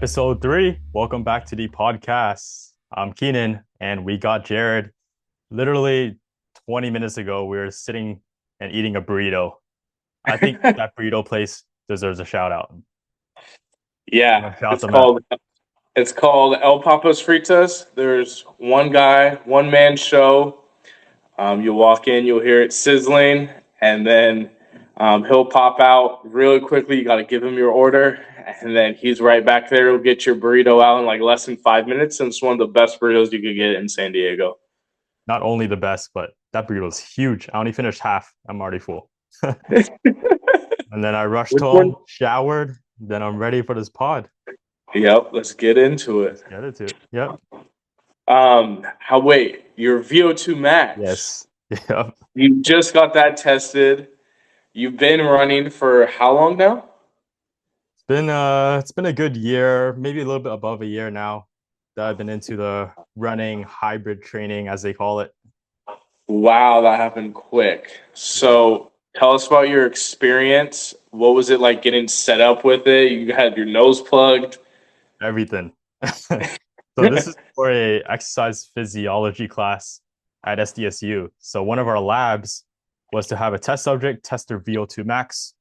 Episode 3. Welcome back to the podcast. I'm Keenan, and we got Jared. Literally 20 minutes ago, we were sitting and eating a burrito. I think that burrito place deserves a shout out. I'm Yeah, gonna shout it's them out. called El Papas Fritas. There's one guy, one man show. You walk in, you'll hear it sizzling, and then he'll pop out really quickly. You got to give him your order, and then he's right back there. He'll get your burrito out in like less than 5 minutes, and it's one of the best burritos you could get in San Diego. Not only the best, but that burrito is huge. I only finished half. I'm already full. And then I rushed Which one? home, showered, then I'm ready for this pod. Yep, let's get into it. Get it to. Yep. Wait, your VO2 max. Yes. Yep. You just got that tested. You've been running for how long now? It's been a good year, maybe a little bit above a year now that I've been into the running hybrid training as they call it. Wow, that happened quick. Yeah. So tell us about your experience. What was it like getting set up with it? You had your nose plugged. Everything. So this is for a exercise physiology class at SDSU. So one of our labs was to have a test subject test their VO2 max.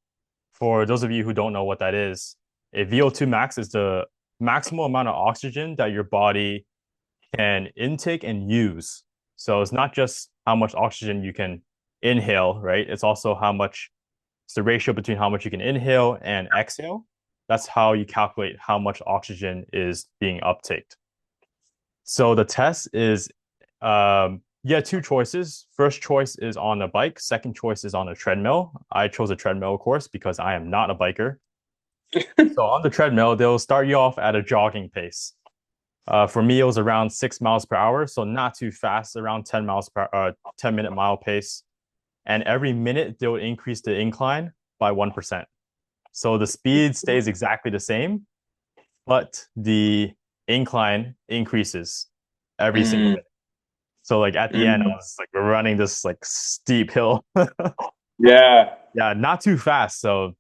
For those of you who don't know what that is, a VO2 max is the maximal amount of oxygen that your body can intake and use. So it's not just how much oxygen you can inhale, right? It's also it's the ratio between how much you can inhale and exhale. That's how you calculate how much oxygen is being uptaked. So the test is, two choices. First choice is on a bike. Second choice is on a treadmill. I chose a treadmill, of course, because I am not a biker. So on the treadmill, they'll start you off at a jogging pace. For me, it was around 6 miles per hour, so not too fast, around 10 minute mile pace. And every minute, they would increase the incline by 1%. So the speed stays exactly the same, but the incline increases every single Mm, minute. So like at the end, I mm. was like running this like steep hill. Yeah. Yeah, not too fast. So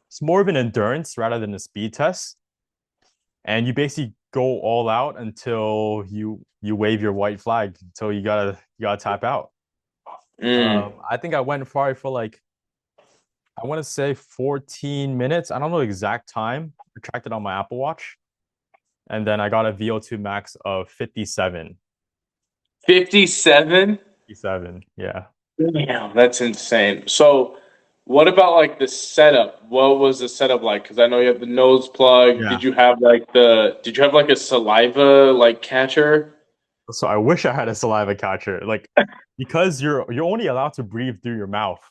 it's more of an endurance rather than a speed test. And you basically go all out until you wave your white flag until you gotta tap out. Mm. I think I went probably for like I want to say 14 minutes. I don't know the exact time. I tracked it on my Apple Watch, and then I got a VO2 max of 57. 57? 57, yeah. Damn, that's insane. So what about like the setup? What was the setup like? Because I know you have the nose plug. Yeah. Did you have like a saliva like catcher? So I wish I had a saliva catcher, like because you're only allowed to breathe through your mouth.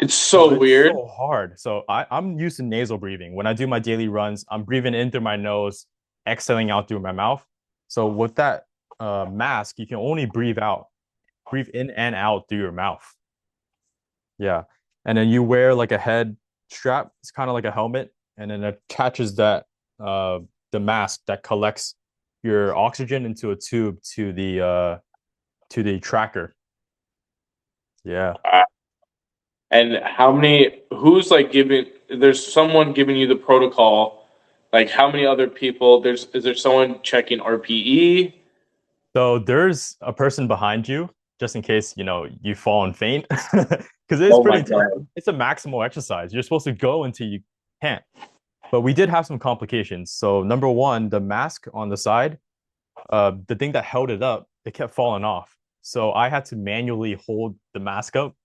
It's So so it's weird. so hard. So I'm used to nasal breathing. When I do my daily runs, I'm breathing in through my nose, exhaling out through my mouth. So with that mask, you can only breathe in and out through your mouth. Yeah. And then you wear like a head strap. It's kind of like a helmet, and then it attaches the mask that collects your oxygen into a tube to the tracker. Yeah. And who's like there's someone giving you the protocol. Like how many other people, is there someone checking RPE? So there's a person behind you just in case, you fall and faint. Because it is Oh pretty my intense. God. It's a maximal exercise. You're supposed to go until you can't. But we did have some complications. So number one, the mask on the side, the thing that held it up, it kept falling off. So I had to manually hold the mask up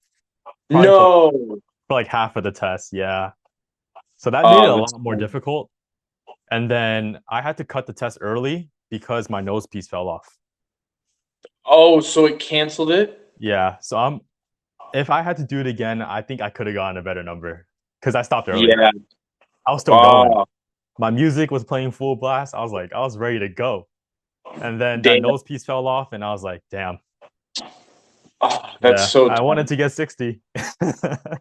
probably No. for like half of the test. Yeah. So that made it a Oh, that's lot more difficult. And then I had to cut the test early because my nose piece fell off. oh, so it canceled it? Yeah. So if I had to do it again, I think I could have gotten a better number because I stopped early. Yeah. I was still going. Oh, My music was playing full blast. I was ready to go. And then that damn. nose piece fell off, and I was like, damn. Oh, that's Yeah. so I tough. wanted to get 60.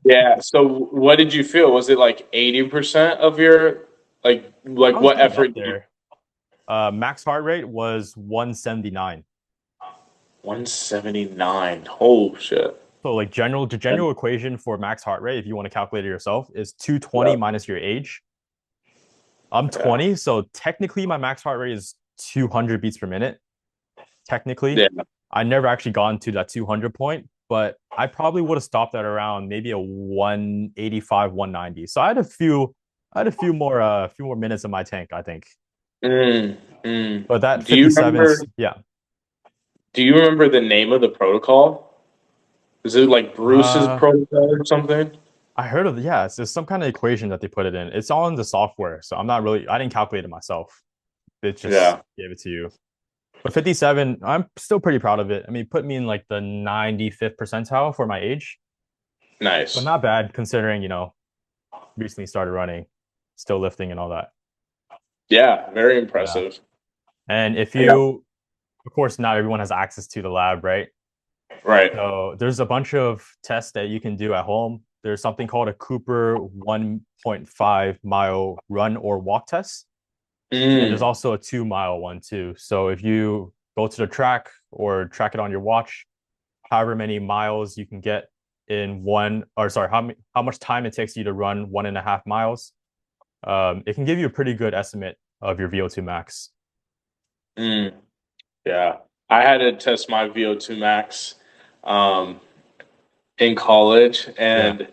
Yeah. So what did you feel? Was it like 80% of your I like was what getting up effort did you there. Max heart rate was 179. 179. Oh shit. So like the Yeah. general equation for max heart rate, if you want to calculate it yourself, is 220 Yeah. minus your age. I'm Yeah. 20, so technically my max heart rate is 200 beats per minute. Technically, Yeah. I never actually gotten to that 200 point, but I probably would have stopped at around maybe a 185, 190. So I had a few more minutes in my tank, I think. Mm, mm. But that Do you remember? 57's, yeah. Do you remember the name of the protocol? Is it like Bruce's Uh, protocol or something? I heard of yeah, it's just some kind of equation that they put it in. It's all in the software, so I didn't calculate it myself. It just Yeah. gave it to you. But 57, I'm still pretty proud of it. I mean, put me in like the 95th percentile for my age, but Nice. not bad considering, recently started running, still lifting and all that. Yeah. Very Yeah. impressive. And if Yeah. you, of course, not everyone has access to the lab, right? Right. So there's a bunch of tests that you can do at home. There's something called a Cooper 1.5 mile run or walk test. And there's Mm. also a 2 mile one too. So if you go to the track or track it on your watch, however many miles you can get in one, or sorry, how much time it takes you to run 1.5 miles, it can give you a pretty good estimate of your VO2 max. Mm. Yeah. I had to test my VO2 max um, in college, Yeah. and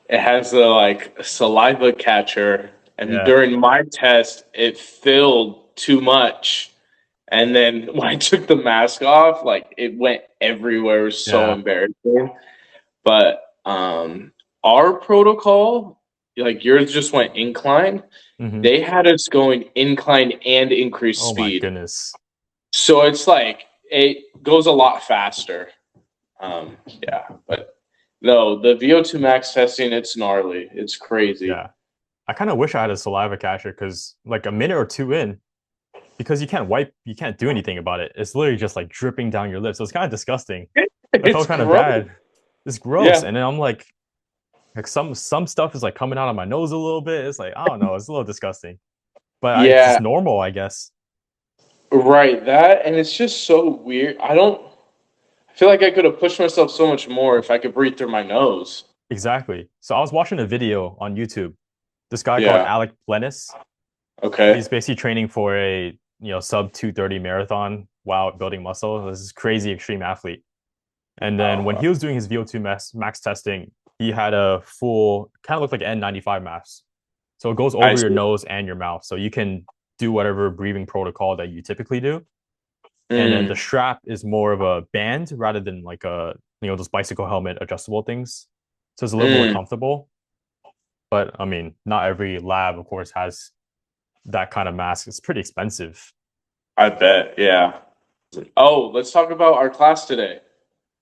it has the like saliva catcher. And Yeah. during my test, it filled too much. And then when I took the mask off, like it went everywhere. It was so Yeah. embarrassing. But our protocol, like yours just went incline. Hmm. They had us going incline and increase Oh my speed. goodness. So it's like it goes a lot faster. Yeah, but no, the VO2 max testing, it's gnarly. It's crazy. Yeah. I kind of wish I had a saliva catcher because like a minute or two in, because you can't do anything about it. It's literally just like dripping down your lips. So it's kind of disgusting. I It's felt kind of gross. bad. It's gross. Yeah. And then I'm like some stuff is like coming out of my nose a little bit. It's like, I don't know, it's a little disgusting. It's just Yeah, normal, I guess. right. That and it's just so weird. I feel like I could have pushed myself so much more if I could breathe through my nose. Exactly. So I was watching a video on YouTube. This guy called Yeah. Alec Plennis. Okay. He's basically training for a sub 230 marathon while building muscle. This is crazy extreme athlete. And then when Oh, he was doing his VO2 max testing, he had a full kind of looked like an N95 mask. So it goes I over your see. nose and your mouth. So you can do whatever breathing protocol that you typically do. And then the Mm, strap is more of a band rather than like those bicycle helmet adjustable things. So it's a little more mm, comfortable. But I mean, not every lab, of course, has that kind of mask. It's pretty expensive. I bet. Yeah. Oh, let's talk about our class today.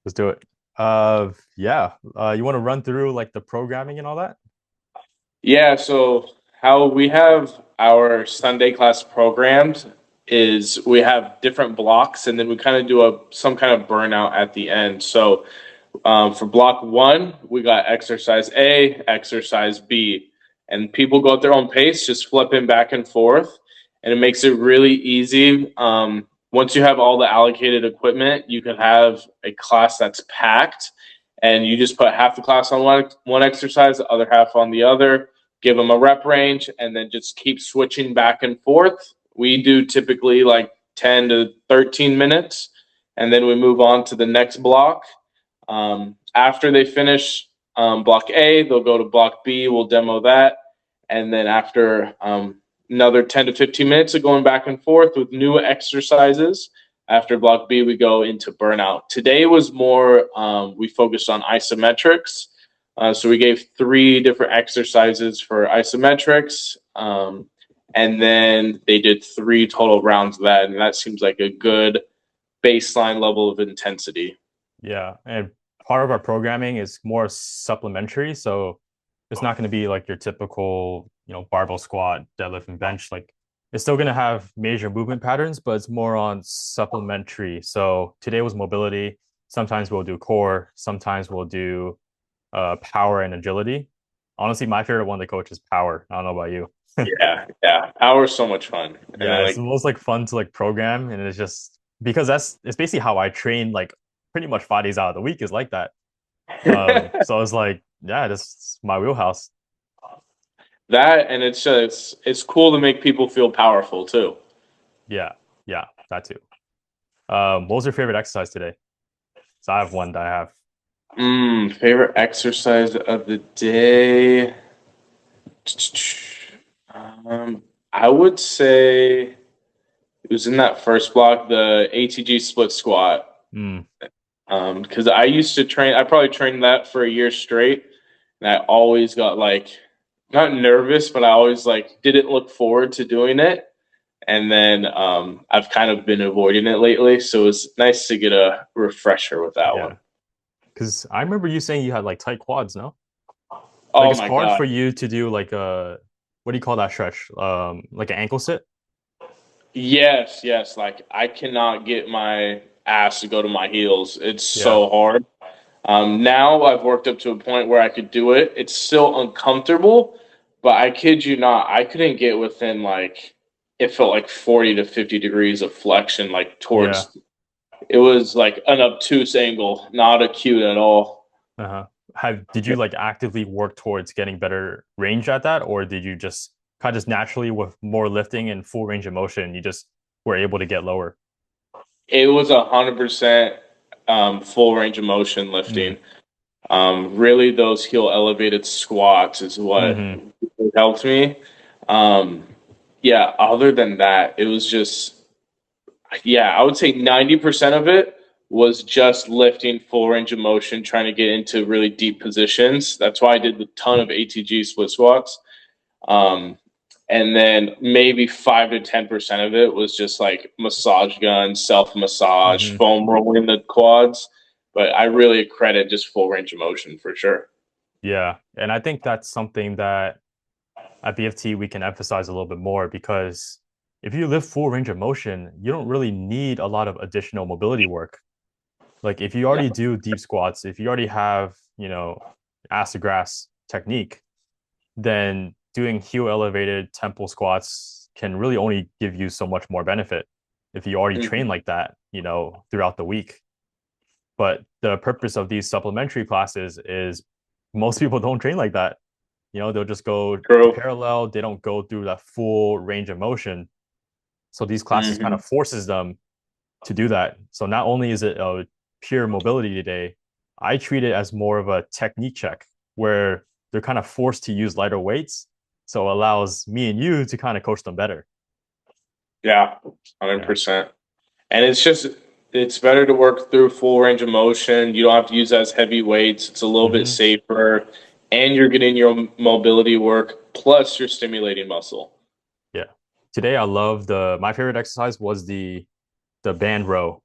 Let's do it. Yeah. You want to run through like the programming and all that? Yeah, so how we have our Sunday class programmed is we have different blocks and then we kind of do some kind of burnout at the end. So for block one, we got exercise A, exercise B, and people go at their own pace, just flipping back and forth, and it makes it really easy. Once you have all the allocated equipment, you can have a class that's packed, and you just put half the class on one exercise, the other half on the other. Give them a rep range, and then just keep switching back and forth. We do typically like 10 to 13 minutes, and then we move on to the next block. After they finish block A, they'll go to block B. We'll demo that. And then after another 10 to 15 minutes of going back and forth with new exercises, after block B, we go into burnout. Today was more, we focused on isometrics. So we gave 3 different exercises for isometrics. And then they did 3 total rounds of that. And that seems like a good baseline level of intensity. Yeah. And part of our programming is more supplementary. So it's not going to be like your typical, barbell squat, deadlift, and bench. Like it's still going to have major movement patterns, but it's more on supplementary. So today was mobility. Sometimes we'll do core. Sometimes we'll do power and agility. Honestly, my favorite one to coach is power. I don't know about you. Yeah, yeah. Power is so much fun. And Yeah, then it's the like most like fun to like program, and it's just because it's basically how I train like pretty much 5 days out of the week is like that. So it's like, yeah, this is my wheelhouse. That and it's cool to make people feel powerful too. Yeah, yeah, that too. What was your favorite exercise today? So I have one that I have. Favorite exercise of the day. I would say it was in that first block, the ATG split squat. Mm, Because I used to train, I probably trained that for a year straight, and I always got like not nervous, but I always like didn't look forward to doing it. And then I've kind of been avoiding it lately, so it was nice to get a refresher with that yeah, one. because I remember you saying you had like tight quads, no? Like Oh it's my hard god. for you to do like a what do you call that stretch? Like an ankle sit? Yes, yes. Like I cannot get my ass to go to my heels. It's Yeah, so hard. Now I've worked up to a point where I could do it. It's still uncomfortable, but I kid you not, I couldn't get within like it felt like 40 to 50 degrees of flexion, like yeah. towards it was like an obtuse angle, not acute at all. Uh-huh. Have did you like actively work towards getting better range at that, or did you just kind of just naturally with more lifting and full range of motion, you just were able to get lower? It was 100% full range of motion Mm. lifting. Really, those heel elevated squats is what Hmm. helped me. Um, yeah, other than that, it was just, yeah, I would say 90% of it was just lifting full range of motion, trying to get into really deep positions. That's why I did a ton of ATG split squats. Um, and then maybe 5 to 10% of it was just like massage gun, self massage, Hmm. foam rolling the quads. But I really credit just full range of motion for sure. Yeah, and I think that's something that at BFT we can emphasize a little bit more because if you lift full range of motion, you don't really need a lot of additional mobility work. Like if you No. already do deep squats, if you already have, ass to grass technique, then doing heel elevated temple squats can really only give you so much more benefit if you already Mhm. train like that, throughout the week. But the purpose of these supplementary classes is most people don't train like that. They'll just go to True. parallel, they don't go through that full range of motion. So these classes kind Hmm. of forces them to do that. So not only is it a pure mobility today, I treat it as more of a technique check where they're kind of forced to use lighter weights. So it allows me and you to kind of coach them better. Yeah, Yeah. 100%. And it's better to work through full range of motion. You don't have to use as heavy weights. It's a little bit Hmm. safer, and you're getting your mobility work, plus you're stimulating muscle. Yeah. Today I love my favorite exercise was the band row.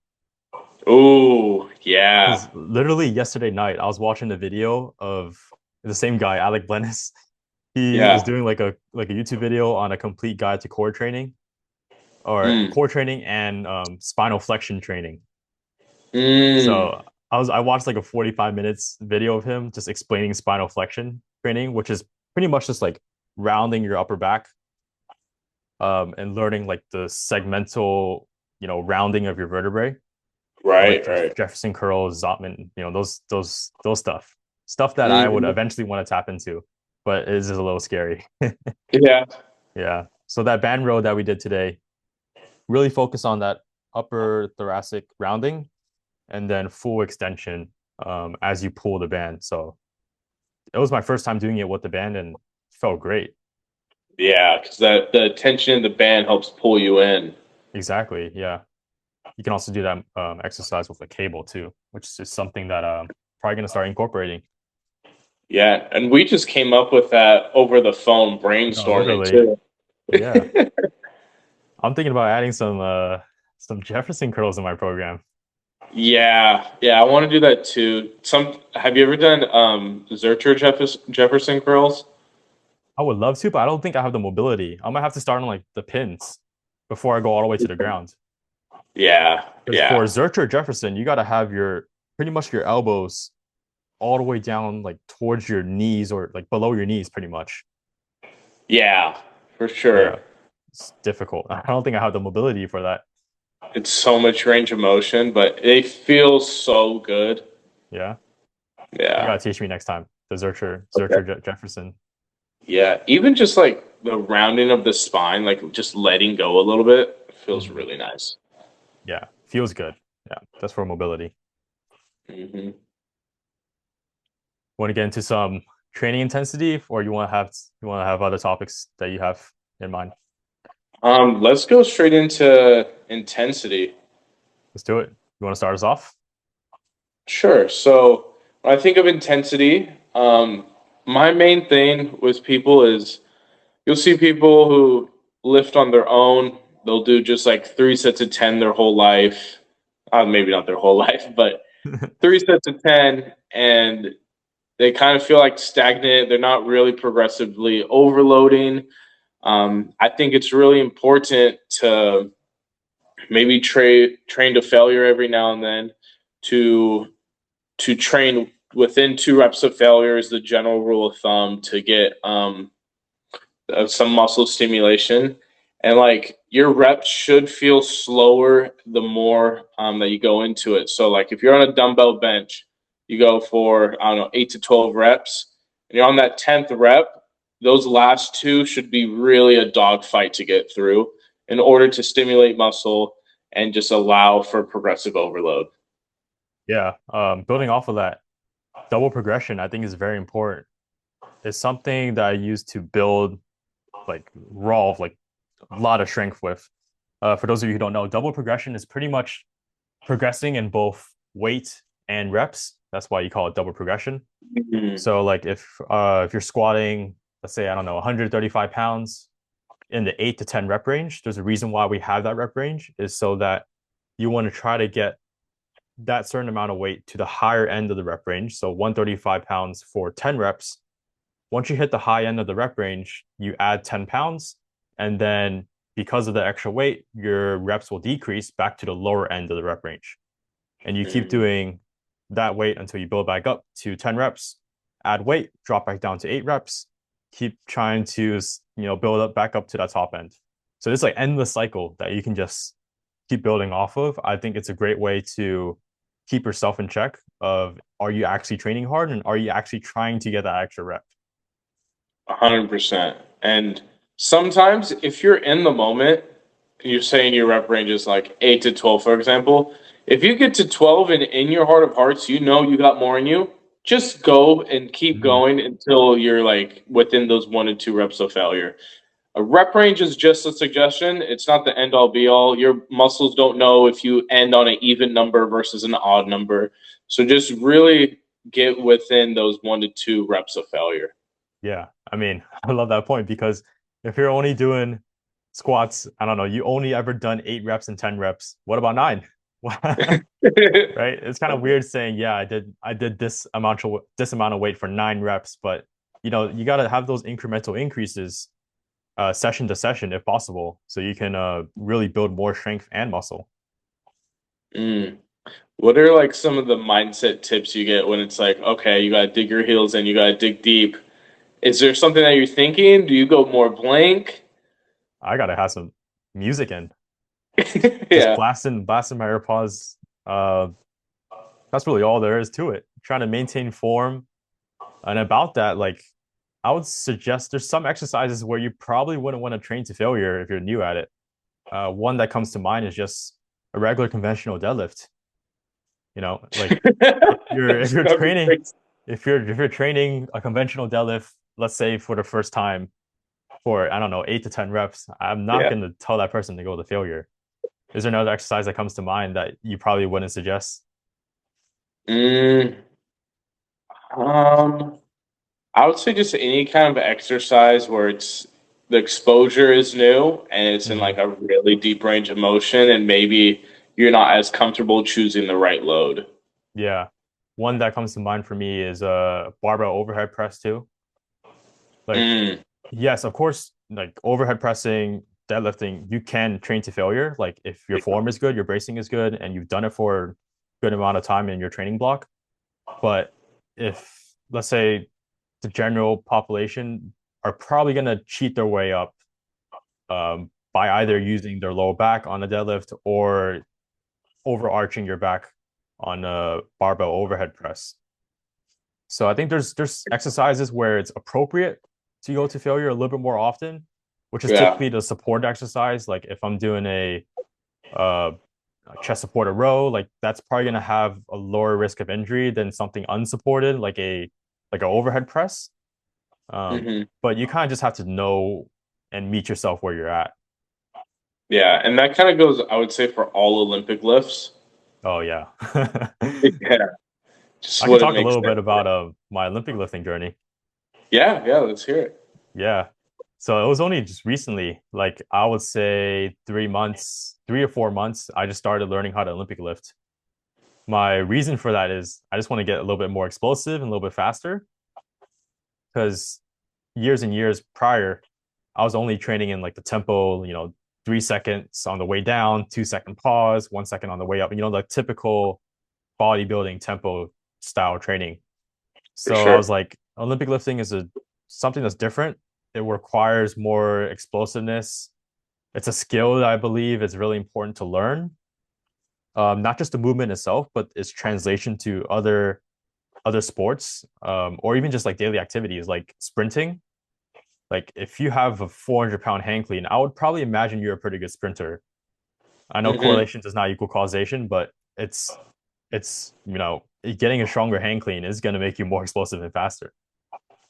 Oh, yeah. Because literally yesterday night I was watching a video of the same guy, Alec Blennis. He is Yeah. doing like a YouTube video on a complete guide to core training or Mm. core training and spinal flexion training. Mm. So I watched like a 45 minutes video of him just explaining spinal flexion training, which is pretty much just like rounding your upper back and learning like the segmental, rounding of your vertebrae. So like Right, right. Jefferson curls, Zotman, those stuff that I would Hmm. eventually want to tap into, but it is a little scary. Yeah. Yeah. So that band row that we did today really focus on that upper thoracic rounding and then full extension as you pull the band. So it was my first time doing it with the band and felt great. Yeah, because the tension in the band helps pull you in. Exactly. Yeah. You can also do that exercise with a cable too, which is something that probably going to start incorporating. Yeah, and we just came up with that over the phone No, brainstorming literally. too. Yeah. I'm thinking about adding some Jefferson curls in my program. Yeah, yeah, I want to do that too. Have you ever done Zercher Jefferson curls? I would love to, but I don't think I have the mobility. I might have to start on like the pins before I go all the way to the ground. Yeah, Because for yeah, Zercher Jefferson, you got to have your pretty much your elbows all the way down like towards your knees or like below your knees, pretty much. yeah, for sure. Yeah, it's difficult. I don't think I have the mobility for that. It's so much range of motion, but it feels so good. Yeah, you Yeah. gotta teach me next time. The Okay. Zercher Jefferson. Yeah, even just like the rounding of the spine, like just letting go a little bit feels Mhm. really nice. Yeah, feels good. Yeah, that's for mobility. Hmm. Want to get into some training intensity, or you want to have other topics that you have in mind? Let's go straight into intensity. Let's do it. You want to start us off? Sure. So when I think of intensity, my main thing with people is you'll see people who lift on their own. They'll do just like 3 sets of 10 their whole life. Maybe not their whole life, but 3 sets of 10, and they kind of feel like stagnant. They're not really progressively overloading. I think it's really important to maybe train to failure every now and then to train within 2 reps of failure is the general rule of thumb to get some muscle stimulation. And like your reps should feel slower the more that you go into it. So like if you're on a dumbbell bench, you go for I don't know 8 to 12 reps, and you're on that 10th rep. Those last two should be really a dogfight to get through in order to stimulate muscle and just allow for progressive overload. Yeah. Building off of that, double progression, I think is very important. It's something that I use to build like like a lot of strength with. For those of you who don't know, double progression is pretty much progressing in both weight and reps. That's why you call it double progression. Mm, So like if you're squatting, let's say I don't know, 135 pounds in the 8 to 10 rep range, there's a reason why we have that rep range is so that you want to try to get that certain amount of weight to the higher end of the rep range. So 135 pounds for 10 reps. Once you hit the high end of the rep range, you add 10 pounds. And then because of the extra weight, your reps will decrease back to the lower end of the rep range. And you keep mm, doing that weight until you build back up to 10 reps, add weight, drop back down to 8 reps, keep trying to, build up back up to that top end. So it's like endless cycle that you can just keep building off of. I think it's a great way to keep yourself in check of are you actually training hard and are you actually trying to get that extra rep? 100%. And sometimes if you're in the moment, you're saying your rep range is like 8 to 12, for example. If you get to 12 and in your heart of hearts, you know you got more in you, just go and keep Mm-hmm. going until you're like within those 1 to 2 reps of failure. A rep range is just a suggestion. It's not the end all be all. Your muscles don't know if you end on an even number versus an odd number. So just really get within those 1 to 2 reps of failure. Yeah. I mean, I love that point because if you're only doing squats, I don't know, you only ever done 8 reps and 10 reps. What about nine? Right? It's kind of weird saying, yeah, I did this amount of weight for 9 reps, but you got to have those incremental increases session to session if possible, so you can really build more strength and muscle. Mm. What are like some of the mindset tips you get when it's like, okay, you gotta dig your heels in, you gotta dig deep? Is there something that you're thinking? Do you go more blank? I gotta have some music in, just Yeah. blasting my AirPods. Uh, that's really all there is to it. Trying to maintain form, and about that, like I would suggest there's some exercises where you probably wouldn't want to train to failure if you're new at it. One that comes to mind is just a regular conventional deadlift. Like if you're That'd be training crazy. if you're training a conventional deadlift, let's say for the first time for I don't know 8 to 10 reps, I'm not Yeah. going to tell that person to go to failure. Is there another exercise that comes to mind that you probably wouldn't suggest? Mm, um, I would say just any kind of exercise where it's the exposure is new and it's in Hmm. like a really deep range of motion, and maybe you're not as comfortable choosing the right load. Yeah, one that comes to mind for me is a barbell overhead press too. Like, Mm, yes, of course, like overhead pressing, deadlifting, you can train to failure. Like if your form is good, your bracing is good, and you've done it for a good amount of time in your training block. But if let's say the general population are probably going to cheat their way up by either using their lower back on a deadlift or overarching your back on a barbell overhead press. So I think there's exercises where it's appropriate to go to failure a little bit more often, which is Yeah. typically the support exercise. Like if I'm doing uh, a chest supported row, like that's probably gonna have a lower risk of injury than something unsupported, like an overhead press. Um, Hmm. but you kind of just have to know and meet yourself where you're at. Yeah, and that kind of goes, I would say, for all Olympic lifts. Oh yeah. Yeah, just I could what it talk a makes little bit sense. about my Olympic lifting journey. Yeah, yeah, let's hear it. Yeah. So it was only just recently, like I would say 3 months, 3 or 4 months, I just started learning how to Olympic lift. My reason for that is I just want to get a little bit more explosive and a little bit faster because years and years prior, I was only training in like the tempo, 3 seconds on the way down, 2 second pause, 1 second on the way up, the typical bodybuilding tempo style training. For So I was sure. like, Olympic lifting is a something that's different. It requires more explosiveness. It's a skill that I believe is really important to learn. Not just the movement itself, but its translation to other sports, or even just like daily activities like sprinting. Like if you have a 400-pound hang clean, I would probably imagine you're a pretty good sprinter. I know Hmm. correlation does not equal causation, but it's getting a stronger hang clean is going to make you more explosive and faster.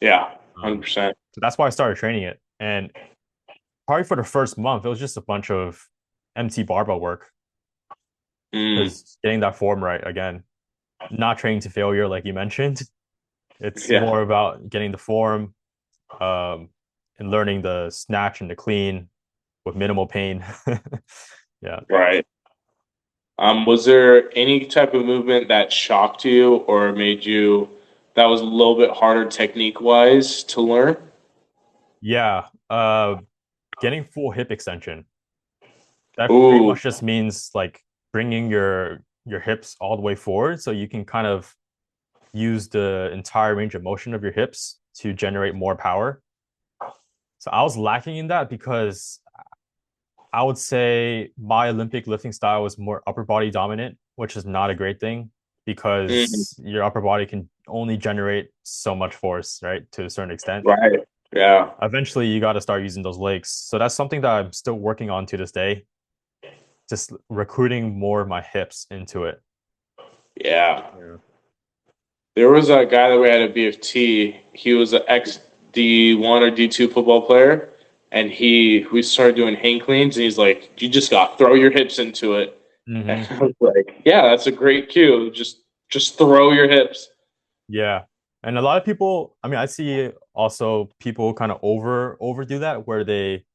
Yeah, Um, 100%. so that's why I started training it. And probably for the first month, it was just a bunch of empty barbell work Mm, because getting that form right again, not training to failure like you mentioned. It's yeah, more about getting the form, um, and learning the snatch and the clean with minimal pain. Yeah. right. Was there any type of movement that shocked you or made you that was a little bit harder technique wise to learn? Yeah. Getting full hip extension. That pretty Ooh, much just means like bringing your hips all the way forward so you can kind of use the entire range of motion of your hips to generate more power. So I was lacking in that because I would say my Olympic lifting style was more upper body dominant, which is not a great thing mm, because your upper body can only generate so much force, right? To a certain extent. right. Yeah, Eventually, you got to start using those legs. So that's something that I'm still working on to this day, just recruiting more of my hips into it. yeah. Yeah. There was a guy that we had at BFT. He was an ex D1 or D2 football player, and we started doing hang cleans, and he's like, "You just got to throw your hips into it." And Hmm. I was like, "Yeah, that's a great cue. Just throw your hips." Yeah. And a lot of people, I mean, I see also people kind of overdo that where they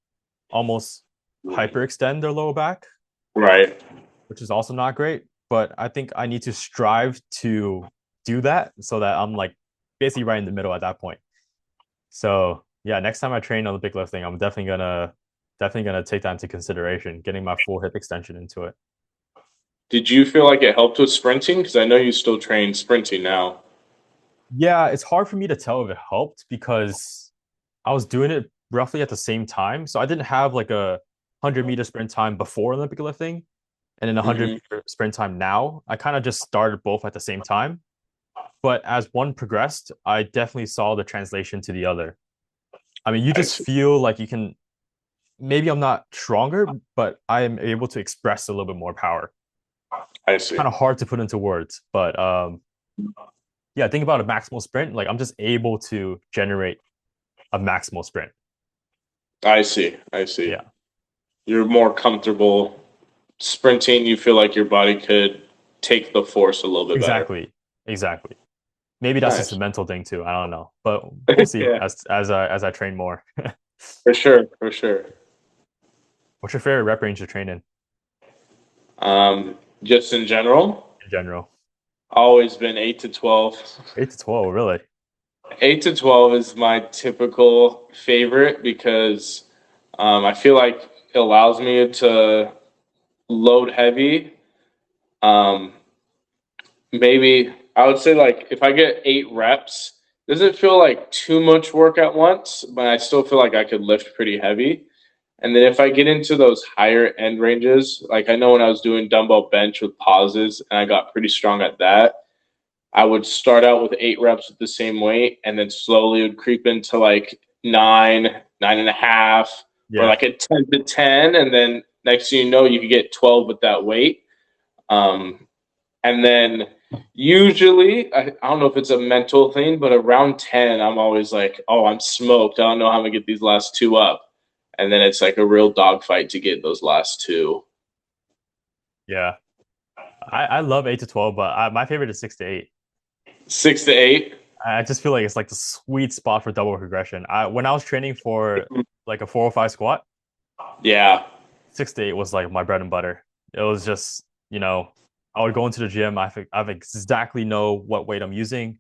almost hyperextend their lower back, Right. which is also not great. But I think I need to strive to do that so that I'm like basically right in the middle at that point. So yeah, next time I train Olympic lifting, I'm definitely gonna take that into consideration, getting my full hip extension into it. Did you feel like it helped with sprinting? Because I know you still train sprinting now. Yeah, it's hard for me to tell if it helped because I was doing it roughly at the same time. So I didn't have like a 100-meter sprint time before Olympic lifting and then a 100 Hmm. meter sprint time now. I kind of just started both at the same time. But as one progressed, I definitely saw the translation to the other. I mean, you I just see. feel like you can, maybe I'm not stronger, but I am able to express a little bit more power. I It's see. kind of hard to put into words, but yeah, think about a maximal sprint. Like I'm just able to generate a maximal sprint. I see. I see. Yeah, You're more comfortable sprinting. You feel like your body could take the force a little bit better. exactly, exactly. Maybe that's just a Nice. mental thing too. I don't know, but we'll see Yeah, as I train more. for sure. For sure. What's your favorite rep range to train Just in general, in general? always been 8 to 12. 8 to 12, really? 8 to 12 is my typical favorite because I feel like it allows me to load heavy. Um, Maybe I would say like if I get 8 reps, doesn't feel like too much work at once, but I still feel like I could lift pretty heavy. And then if I get into those higher end ranges, like I know when I was doing dumbbell bench with pauses and I got pretty strong at that, I would start out with 8 reps with the same weight and then slowly would creep into like nine, 9.5, or Yeah. like a 10 to 10, and then next thing you know, you can get 12 with that weight. Um, and then usually, I don't know if it's a mental thing, but around 10, I'm always like, oh, I'm smoked. I don't know how I'm gonna get these last two up. And then it's like a real dogfight to get those last two. Yeah. I love 8 to 12, but my favorite is 6 to 8. 6 to 8. I just feel like it's like the sweet spot for double progression. When I was training for like a 405 squat, Yeah. 6 to 8 was like my bread and butter. It was just, I would go into the gym. I exactly know what weight I'm using.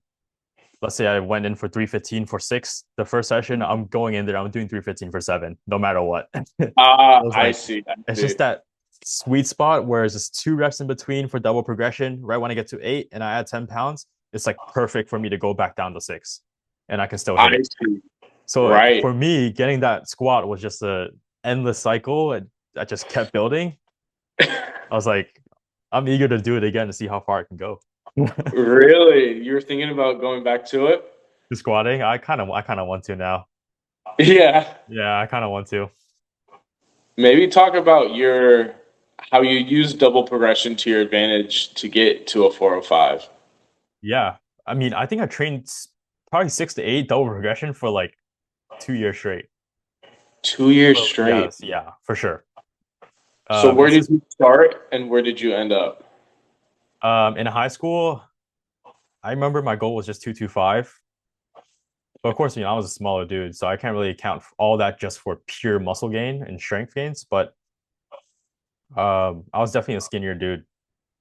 Let's say I went in for 315 for six the first session. I'm going in there, I'm doing 315 for seven, no matter what. It was I like, see. I it's see. just that sweet spot where it's just 2 reps in between for double progression. Right when I get to 8 and I add 10 pounds, it's like perfect for me to go back down to 6 and I can still I hit it. see. So Right. for me, getting that squat was just a endless cycle, and I just kept building. I was like, I'm eager to do it again to see how far I can go. Really? You're thinking about going back to it? The squatting, I kind of want to now. Yeah. Yeah, I kind of want to. Maybe talk about your how you use double progression to your advantage to get to a 405. Yeah, I mean, I think I trained probably 6 to 8 double progression for like 2 years straight. 2 years So yeah, straight. yeah, for sure. So where It's did just you start and where did you end up? in high school, I remember my goal was just 225. But of course, I was a smaller dude, so I can't really account for all that just for pure muscle gain and strength gains. But I was definitely a skinnier dude.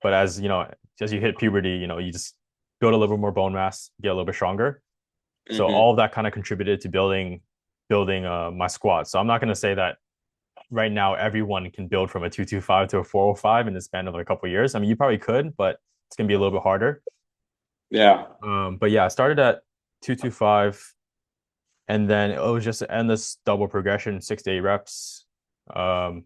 But as you hit puberty, you just build a little bit more bone mass, get a little bit stronger. So Hmm. all of that kind of contributed to building my squat. So I'm not going to say that right now everyone can build from a 225 to a 405 in the span of like a couple of years. I mean, you probably could, but it's going to be a little bit harder. Yeah. But yeah, I started at 225, and then it was just an endless double progression, 6 to 8 reps. Um,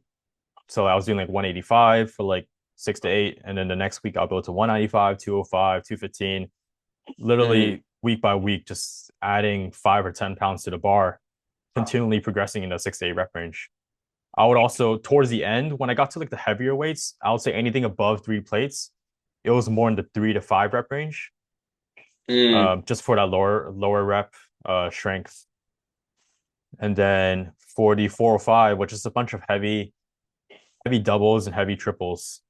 so I was doing like 185 for like 6 to 8, and then the next week I'll go to 195, 205, 215. Hmm. Literally week by week, just adding 5 or 10 pounds to the bar, continually progressing in the 6 to 8 rep range. I would also, towards the end, when I got to like the heavier weights, I would say anything above 3 plates, it was more in the 3 to 5 rep range, Mm. just for that lower rep strength. And then for the 405, which is a bunch of heavy doubles and heavy triples.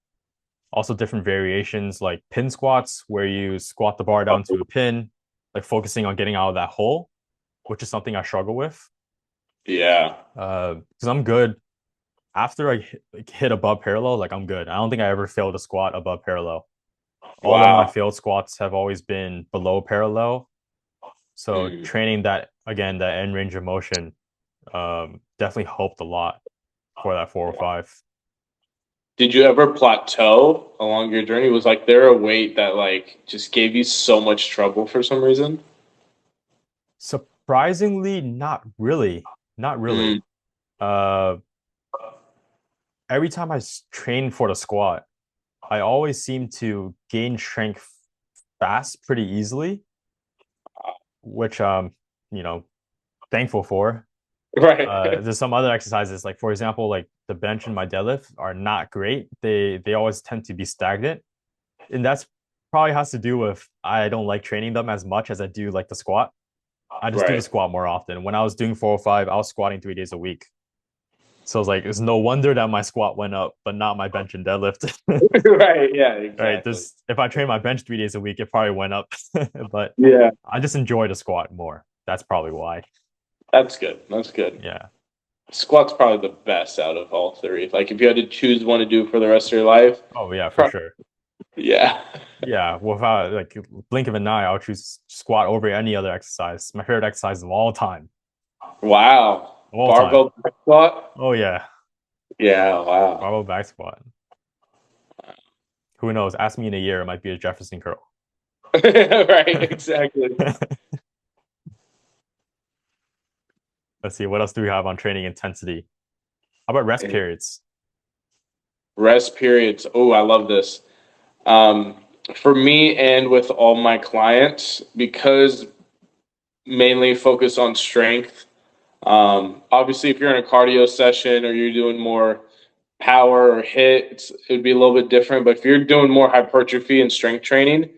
Also different variations like pin squats, where you squat the bar down to a pin, like focusing on getting out of that hole, which is something I struggle with. Yeah. Because I'm good after I hit above parallel, like I'm good. I don't think I ever failed a squat above parallel. All of my Wow. failed squats have always been below parallel. So Mm. training that again, that end range of motion, definitely helped a lot for that 405. Did you ever plateau along your journey? Was like there a weight that like just gave you so much trouble for some reason? Surprisingly, not really. Not really. Mm. Uh, every time I train for the squat, I always seem to gain strength fast pretty easily, which you know, thankful for. Right. There's some other exercises, like for example, like the bench and my deadlift are not great. They always tend to be stagnant, and that's probably has to do with I don't like training them as much as I do like the squat. I just do the Right. squat more often. When I was doing 405, I was squatting 3 days a week. So it's like it's no wonder that my squat went up, but not my bench and deadlift. Right. Yeah, Right. exactly. This if I train my bench 3 days a week, it probably went up. But Yeah. I just enjoy the squat more. That's probably why. That's good. That's good. Yeah. Squat's probably the best out of all three. Like if you had to choose one to do for the rest of your life, Oh yeah, for pro- sure. yeah. Yeah. Without like blink of an eye, I'll choose squat over any other exercise. My favorite exercise of all time. Wow. Of all time. Barbell back squat? Oh yeah. Yeah, wow. Barbell back squat. Who knows? Ask me in a year, it might be a Jefferson curl. Right, exactly. Let's see, what else do we have on training intensity? How about rest periods? Rest periods. Oh, I love this. Um, for me and with all my clients, because mainly focus on strength, Obviously, if you're in a cardio session or you're doing more power or hit, it would be a little bit different. But if you're doing more hypertrophy and strength training,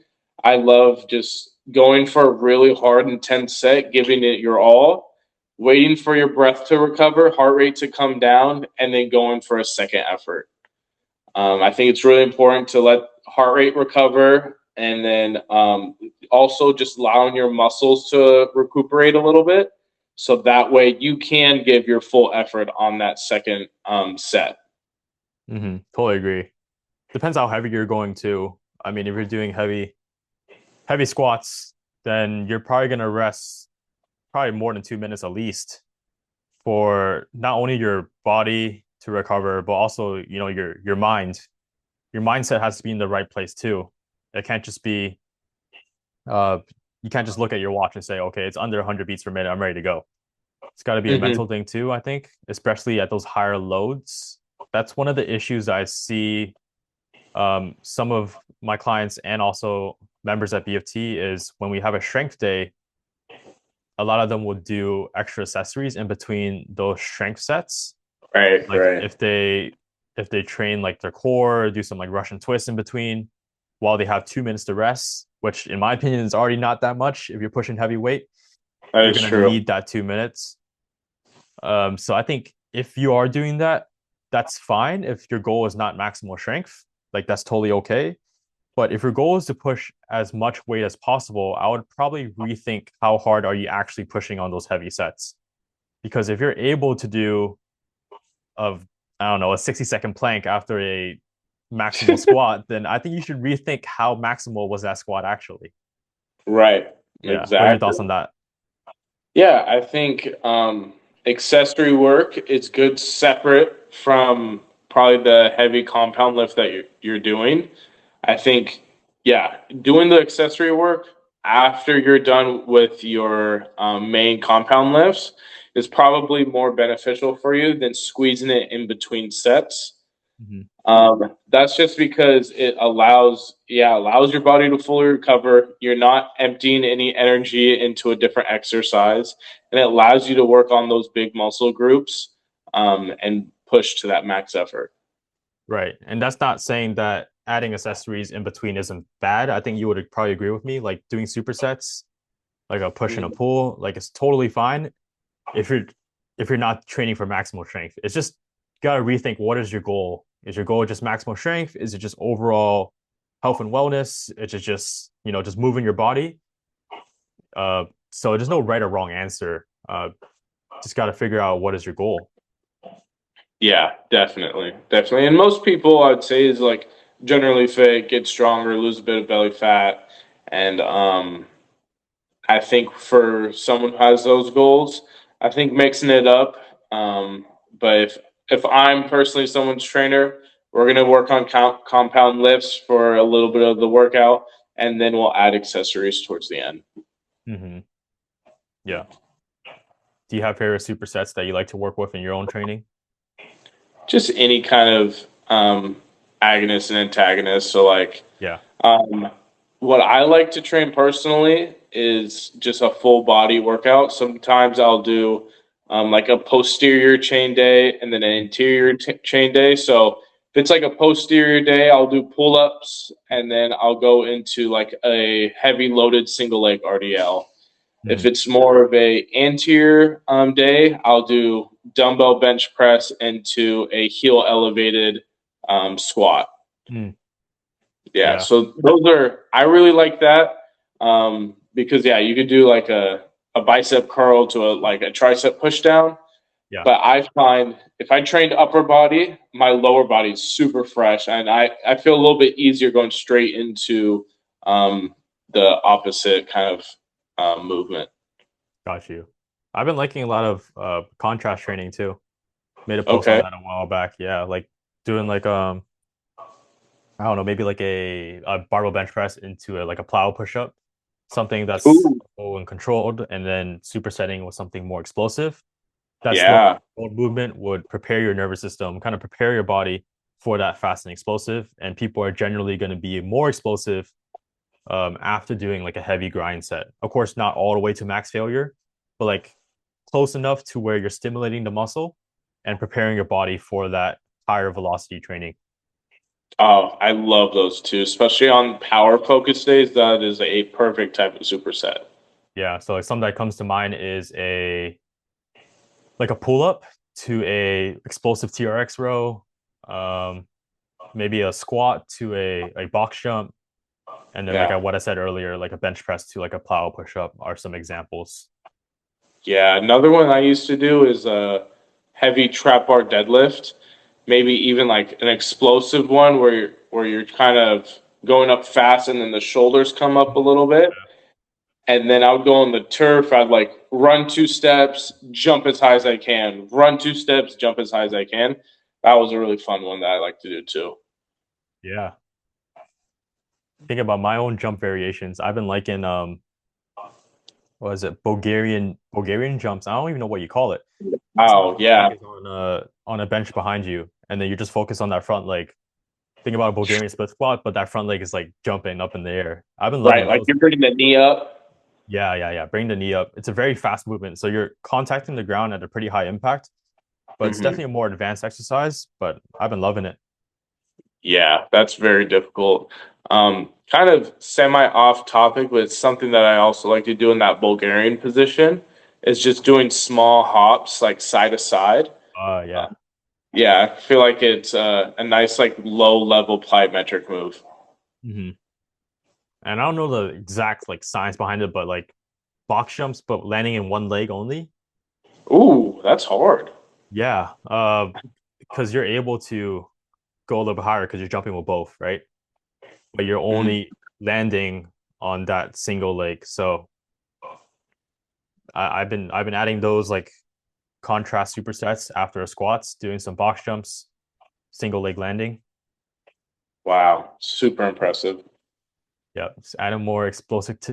I love just going for a really hard, intense set, giving it your all, waiting for your breath to recover, heart rate to come down, and then going for a second effort. I think it's really important to let heart rate recover and then also just allowing your muscles to recuperate a little bit. So that way you can give your full effort on that second set. Totally agree. Depends how heavy you're going to. I mean, if you're doing heavy squats, then you're probably gonna rest probably more than 2 minutes at least for not only your body to recover, but also, your mind. Your mindset has to be in the right place too. It can't just be uh you can't just look at your watch and say, okay, it's under 100 beats per minute, I'm ready to go. It's got to be a Mm-hmm. mental thing too, I think, especially at those higher loads. That's one of the issues I see some of my clients and also members at BFT is when we have a strength day, a lot of them will do extra accessories in between those strength sets. Right, Like right. if they train like their core, do some like Russian twists in between while they have 2 minutes to rest, which in my opinion is already not that much if you're pushing heavy weight. That You're is gonna true. need that 2 minutes. So I think if you are doing that, that's fine. If your goal is not maximal strength, like that's totally okay. But if your goal is to push as much weight as possible, I would probably rethink how hard are you actually pushing on those heavy sets. Because if you're able to do of I don't know, a 60-second plank after a maximal squat, then I think you should rethink how maximal was that squat actually. Right, Yeah. What are your exactly. thoughts on that? Yeah, I think accessory work is good separate from probably the heavy compound lift that you're doing. I think, yeah, doing the accessory work after you're done with your main compound lifts is probably more beneficial for you than squeezing it in between sets. Mhm. That's just because it allows your body to fully recover. You're not emptying any energy into a different exercise, and it allows you to work on those big muscle groups and push to that max effort. Right. And that's not saying that adding accessories in between isn't bad. I think you would probably agree with me. Like doing supersets, like a push and a Mhm. pull, like it's totally fine if you're not training for maximal strength. It's just you gotta rethink what is your goal. Is your goal just maximal strength? Is it just overall health and wellness? Is it just, just moving your body? So there's no right or wrong answer. Just gotta figure out what is your goal. Yeah, definitely, definitely. And most people, I'd say, is like generally fit, get stronger, lose a bit of belly fat, and I think for someone who has those goals, I think mixing it up. But if I'm personally someone's trainer, we're gonna work on compound lifts for a little bit of the workout, and then we'll add accessories towards the end. Hmm. Yeah. Do you have favorite supersets that you like to work with in your own training? Just any kind of agonist and antagonist. So like Yeah. Um, what I like to train personally is just a full body workout. Sometimes I'll do like a posterior chain day and then an interior chain day. So if it's like a posterior day, I'll do pull ups and then I'll go into like a heavy loaded single leg RDL. If Mm, it's more of a anterior day, I'll do dumbbell bench press into a heel elevated squat. mm, Yeah, yeah. so those are I really like that because yeah, you could do like a bicep curl to a tricep push down. Yeah. But I find if I trained upper body, my lower body is super fresh, and I feel a little bit easier going straight into um, the opposite kind of movement. Got you. I've been liking a lot of contrast training too. Made a post on Okay. that a while back. Yeah, like doing like I don't know, maybe like a barbell bench press into like a plow push up, something that's Ooh, slow and controlled, and then supersetting with something more explosive. That slow yeah, movement would prepare your nervous system, kind of prepare your body for that fast and explosive. And people are generally going to be more explosive after doing like a heavy grind set. Of course, not all the way to max failure, but like close enough to where you're stimulating the muscle and preparing your body for that higher velocity training. Oh, I love those too, especially on power focus days. That is a perfect type of superset. Yeah, so like something that comes to mind is a like a pull up to a explosive TRX row, um, maybe a squat to a box jump, and then Yeah. what I said earlier, like a bench press to like a plow push up are some examples. Yeah, another one I used to do is a heavy trap bar deadlift, maybe even like an explosive one where you're kind of going up fast and then the shoulders come up a little bit. And then I would go on the turf, I'd like run 2 steps, jump as high as I can, run 2 steps, jump as high as I can. That was a really fun one that I like to do too. Yeah. Think about my own jump variations. I've been liking what is it, Bulgarian jumps. I don't even know what you call it. It's when Oh one leg yeah. is on a bench behind you, and then you just focus on that front leg. Think about a Bulgarian split squat, but that front leg is like jumping up in the air. I've been loving Right, like those. you're bringing the knee up. Yeah, yeah, yeah. Bring the knee up. It's a very fast movement, so you're contacting the ground at a pretty high impact. But it's Hmm. definitely a more advanced exercise. But I've been loving it. Yeah, that's very difficult. Kind of semi off topic, but it's something that I also like to do in that Bulgarian position is just doing small hops like side to side. Yeah. Uh, yeah, I feel like it's a nice like low level plyometric move. Hmm. And I don't know the exact like science behind it, but like box jumps, but landing in one leg only. Ooh, that's hard. Yeah. Because you're able to go a little bit higher because you're jumping with both, right? But you're Mm. only landing on that single leg. So I've been adding those like contrast supersets after squats, doing some box jumps, single leg landing. Wow, super impressive. Yeah, just adding more explosivity.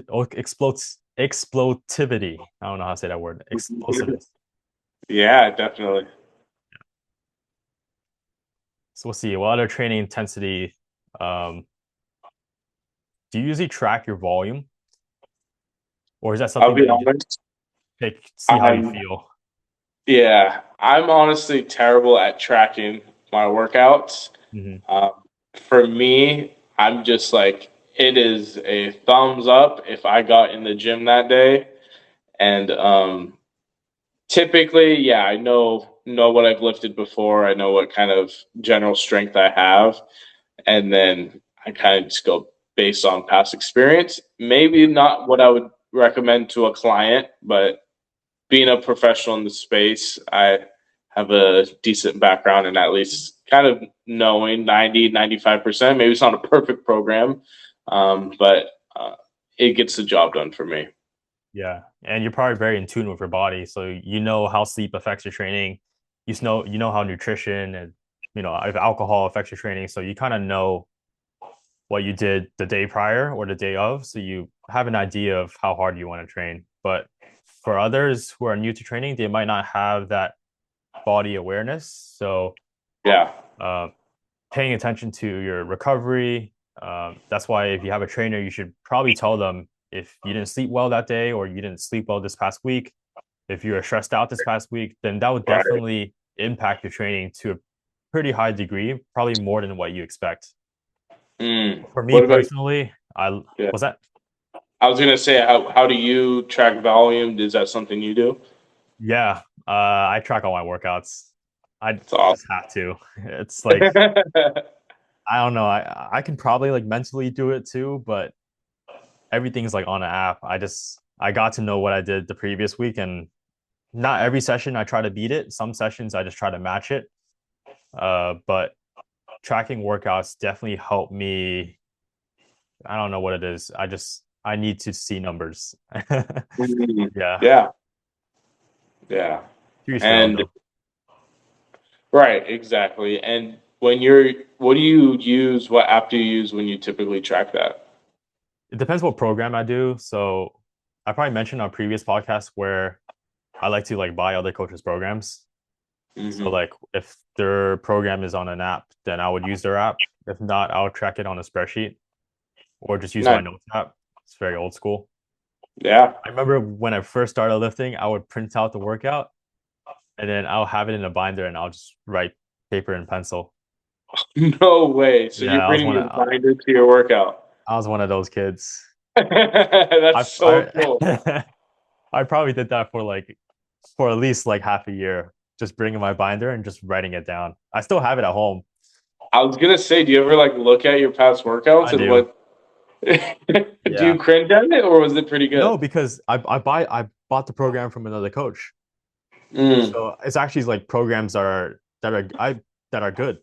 I don't know how to say that word. Explosiveness. Yeah, definitely. So we'll see. What other training intensity um, do you usually track your volume, or is that I'll something be that you honest. pick, see how you I'm feel? Yeah, I'm honestly terrible at tracking my workouts. Hmm. Um, for me, I'm just like, it is a thumbs up if I got in the gym that day. And typically, yeah, I know what I've lifted before. I know what kind of general strength I have, and then I kind of just go based on past experience. Maybe Yeah, not what I would recommend to a client, but being a professional in the space, I have a decent background in at least kind of knowing 90, 95%. Maybe it's not a perfect program, but it gets the job done for me. yeah, and you're probably very in tune with your body, so you know how sleep affects your training. You know how nutrition and if alcohol affects your training, so you kind of know what you did the day prior or the day of, so you have an idea of how hard you want to train. But for others who are new to training, they might not have that body awareness. So Yeah. uh, paying attention to your recovery. That's why if you have a trainer, you should probably tell them if you didn't sleep well that day or you didn't sleep well this past week. If you were stressed out this past week, then that would Right. definitely impact your training to a pretty high degree, probably more than what you expect. For me What about personally, I yeah? was that. I was gonna say, how do you track volume? Is that something you do? Yeah, I track all my workouts. I It's awesome. just have to. It's like I don't know. I can probably like mentally do it too, but everything's like on an app. I got to know what I did the previous week, and not every session I try to beat it. Some sessions I just try to match it. But tracking workouts definitely help me. I don't know what it is. I need to see numbers. Yeah, Yeah, yeah, to each their own and though. right, exactly. And what do you use? What app do you use when you typically track that? It depends what program I do. So I probably mentioned on previous podcasts where I like to like buy other coaches' programs. So Hmm. like if their program is on an app, then I would use their app. If not, I'll track it on a spreadsheet or just use my Nice. notes app. It's very old school. Yeah. I remember when I first started lifting, I would print out the workout and then I'll have it in a binder and I'll just write paper and pencil. No way. So Yeah, you're bringing your binder to your workout. I was one of those kids. That's I so cool. I probably did that for at least like half a year, just bringing my binder and just writing it down. I still have it at home. I was gonna say, do you ever like look at your past workouts I and do. what do you Yeah. cringe at it or was it pretty good? No, because I bought the program from another coach. Mm, So it's actually like programs that are good.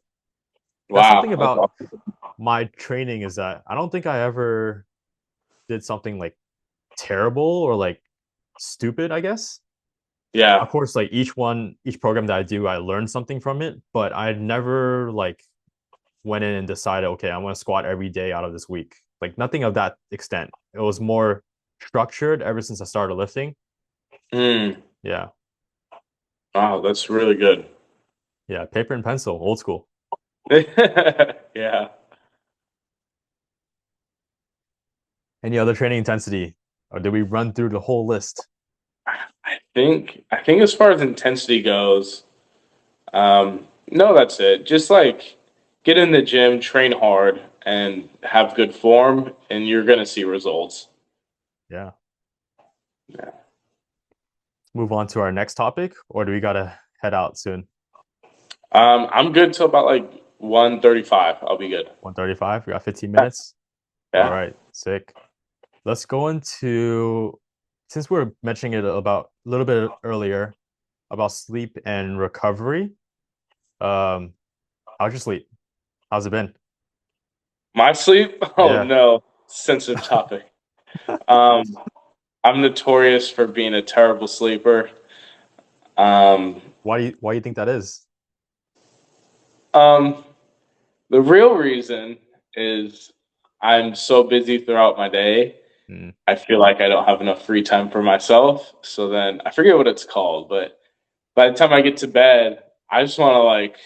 That's something wow. That's about awesome. my training is that I don't think I ever did something like terrible or like stupid, I guess. Of Yeah. course, like each program that I do, I learn something from it, but I never like went in and decided, okay, I'm gonna squat every day out of this week. Like nothing of that extent. It was more structured ever since I started lifting. Mm, Yeah. wow, that's really good. Yeah. Paper and pencil, old school. Yeah. Any other training intensity? Or did we run through the whole list? I think as far as intensity goes, no, that's it. Just like get in the gym, train hard, and have good form, and you're gonna see results. Yeah. Yeah. Move on to our next topic, or do we gotta head out soon? I'm good till about like 1:35. I'll be good. 1:35. We got 15 minutes. All Yeah. right, sick. Let's go into since we're mentioning it about a little bit earlier about sleep and recovery. Um, how's your sleep? How's it been? My sleep? Oh Yeah. no, sensitive topic. Um, I'm notorious for being a terrible sleeper. Um, Why do you think that is? um, the real reason is I'm so busy throughout my day. Hmm. I feel like I don't have enough free time for myself. So then I forget what it's called, but by the time I get to bed, I just want to like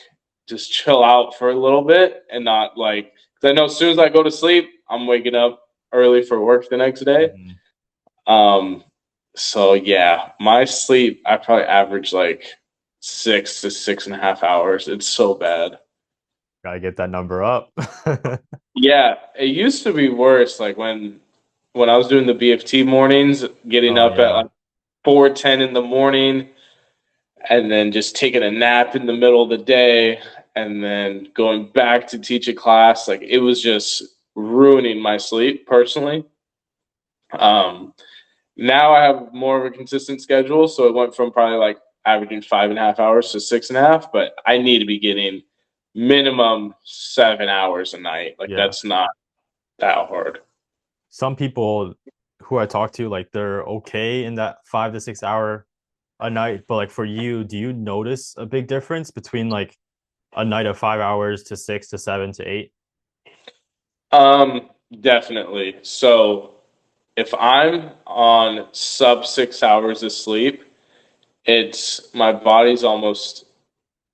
just chill out for a little bit and not like, because I know as soon as I go to sleep, I'm waking up early for work the next day. Mhm. Um, so yeah, my sleep, I probably average like 6 to 6.5 hours. It's so bad. Gotta get that number up. Yeah, it used to be worse. Like when I was doing the BFT mornings, getting Oh up at yeah. like 4:10 in the morning, and then just taking a nap in the middle of the day, and then going back to teach a class. Like it was just ruining my sleep personally. Um, Now I have more of a consistent schedule, so it went from probably like averaging 5.5 hours to 6.5. But I need to be getting minimum 7 hours a night. Like Yeah. that's not that hard. Some people who I talk to, like they're okay in that 5 to 6 hour a night, but like for you, do you notice a big difference between like a night of 5 hours to 6 to 7 to 8? Definitely. So if I'm on sub 6 hours of sleep, it's my body's almost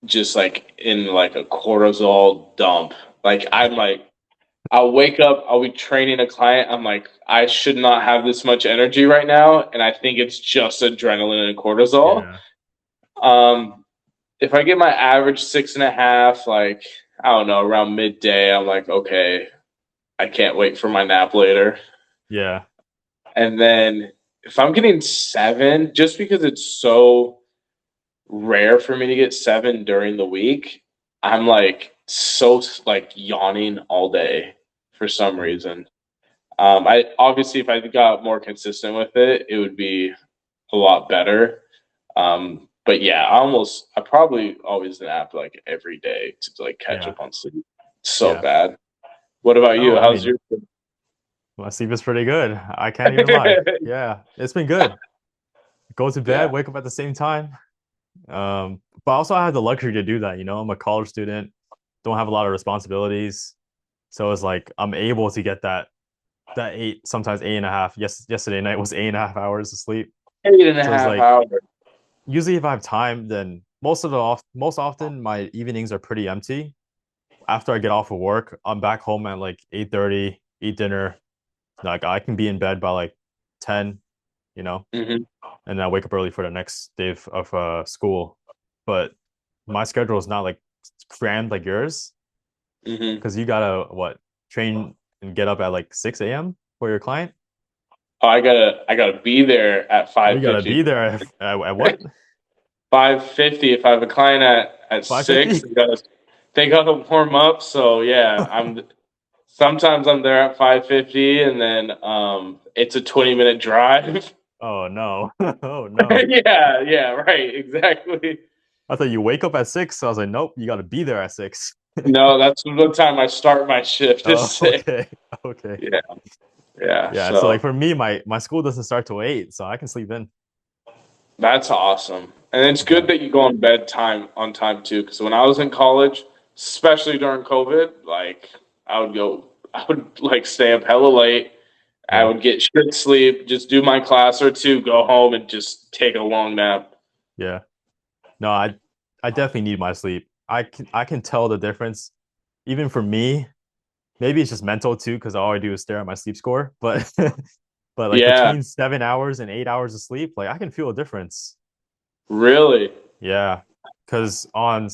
just like in like a cortisol dump. Like I'm like I'll wake up, I'll be training a client. I'm like, I should not have this much energy right now. And I think it's just adrenaline and cortisol. Yeah. Um, if I get my average 6.5, like, I don't know, around midday, I'm like, okay, I can't wait for my nap later. Yeah. And then if I'm getting 7, just because it's so rare for me to get 7 during the week, I'm like so like yawning all day for some Mm. reason. I obviously, if I got more consistent with it, it would be a lot better. But yeah, I probably always nap like every day to like catch Yeah. up on sleep. It's so Yeah. bad. What about No, you? I How's mean, your? my sleep is pretty good. I can't even lie. Yeah, it's been good. Go to bed, Yeah, wake up at the same time. But also I have the luxury to do that, you know. I'm a college student, don't have a lot of responsibilities. So it's like I'm able to get that eight, sometimes 8.5. Yes, yesterday night was 8.5 hours of sleep. eight and a So it's half like hours. usually if I have time, then most often my evenings are pretty empty. After I get off of work, I'm back home at like 8:30, eat dinner. Like I can be in bed by like 10. you know, Hmm. and then I wake up early for the next day of school. But my schedule is not like crammed like yours Hmm. because you gotta what train and get up at like 6 a.m. for your client. Oh, I gotta be there at Oh, you gotta 5:50. be there at what? 5:50. If I have a client at 6, 5:50? they gotta warm up. So yeah, sometimes I'm there at 5:50, and then it's a 20-minute drive. Oh no. Oh no. Yeah, yeah, right, exactly. I thought you wake up at 6. So I was like, nope, you gotta be there at 6. No, that's what time I start my shift is Oh, 6. okay. Okay. Yeah, yeah. Yeah. So like So for me, my school doesn't start till 8, so I can sleep in. that's awesome. And it's good Yeah. that you go on bed time on time too. Because when I was in college, especially during COVID, like I would like stay up hella late. I Yeah. would get shit sleep, just do my class or two, go home and just take a long nap. Yeah. No, I definitely need my sleep. I can tell the difference. Even for me, maybe it's just mental too, because all I do is stare at my sleep score. But but like Yeah, between 7 hours and 8 hours of sleep, like I can feel a difference. really. Yeah. Because a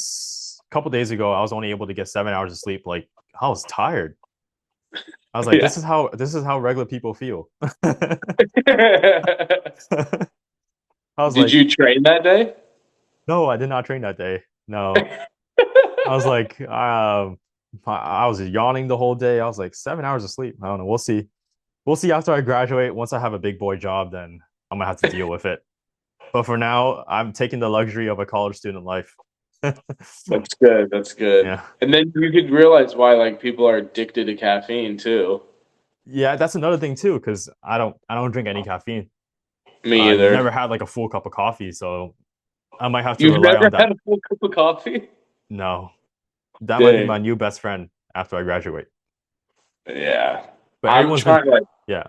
couple days ago, I was only able to get 7 hours of sleep. Like I was tired. I was like, Yeah. this is how regular people feel. I was Did like, you train that day? no, I did not train that day. No. I was like, I was yawning the whole day. I was like, 7 hours of sleep. I don't know. We'll see. We'll see after I graduate. Once I have a big boy job, then I'm gonna have to deal with it. But for now, I'm taking the luxury of a college student life. That's good. That's good. Yeah. And then you could realize why like people are addicted to caffeine too. Yeah, that's another thing too, because I don't drink any caffeine. Me I've either. never had like a full cup of coffee, so I might have to You've rely never on that. had a full cup of coffee? No, that might be my Dang. new best friend after I graduate. Yeah. But I'm everyone's been, trying to like yeah,